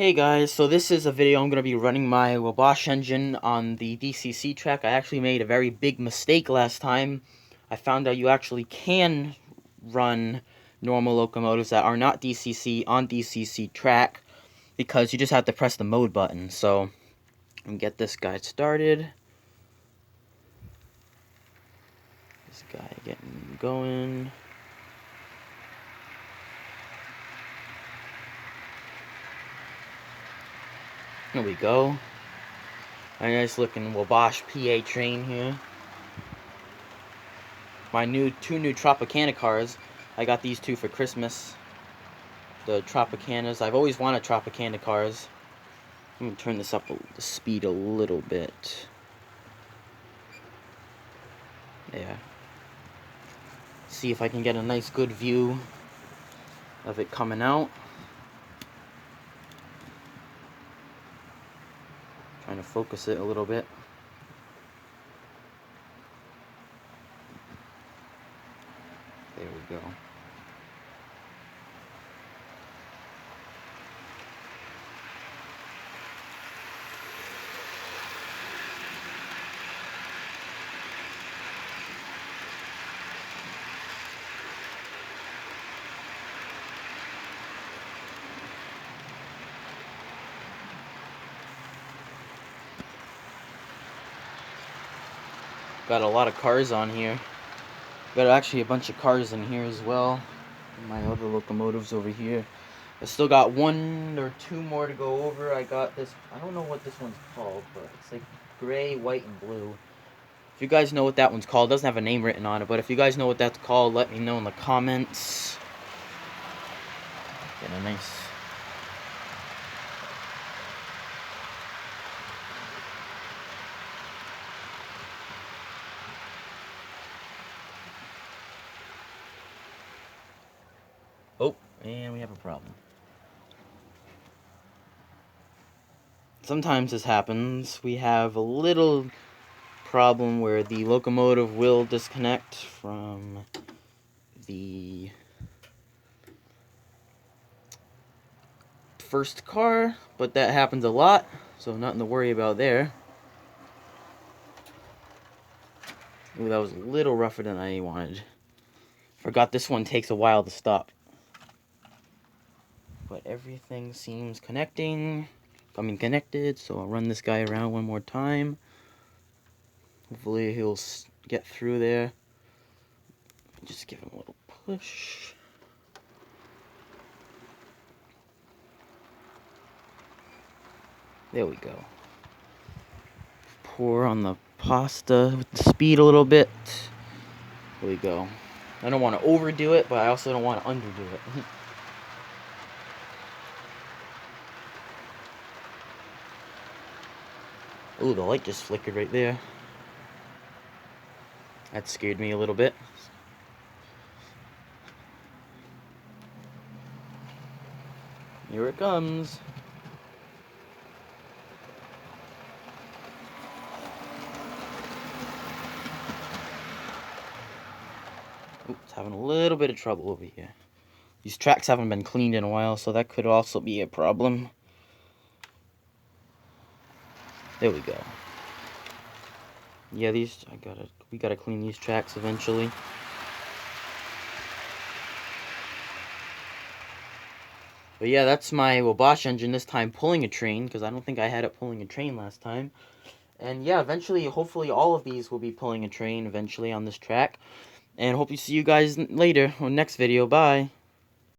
Hey guys, so this is a video I'm going to be running my Wabash engine on the DCC track. I actually made a very big mistake last time. I found out you actually can run normal locomotives that are not DCC on DCC track because you just have to press the mode button. So, I'm get this guy started. This guy getting going. Here we go. A nice looking Wabash PA train here. My two new Tropicana cars. I got these two for Christmas. The Tropicanas. I've always wanted Tropicana cars. I'm going to turn this up the speed a little bit. Yeah. See if I can get a nice good view of it coming out. Trying to focus it a little bit. There we go. Got a lot of cars on here. Got actually a bunch of cars in here as well. My other locomotives over here. I still got one or two more to go over. I got this, I don't know what this one's called, but it's like gray, white, and blue. If you guys know what that one's called, it doesn't have a name written on it, but if you guys know what that's called, let me know in the comments. Get a nice... Oh, and we have a problem. Sometimes this happens. We have a little problem where the locomotive will disconnect from the first car, but that happens a lot, so nothing to worry about there. Ooh, that was a little rougher than I wanted. Forgot this one takes a while to stop. But everything seems connected, so I'll run this guy around one more time. Hopefully he'll get through there. Just give him a little push. There we go. Pour on the pasta with the speed a little bit. There we go. I don't want to overdo it, but I also don't want to underdo it. Ooh, the light just flickered right there. That scared me a little bit. Here it comes. Ooh, it's having a little bit of trouble over here. These tracks haven't been cleaned in a while, so that could also be a problem. There we go. Yeah, we gotta clean these tracks eventually. But yeah, that's my Wabash engine this time pulling a train, because I don't think I had it pulling a train last time. And yeah, eventually, hopefully all of these will be pulling a train eventually on this track. And hope to see you guys later on next video. Bye.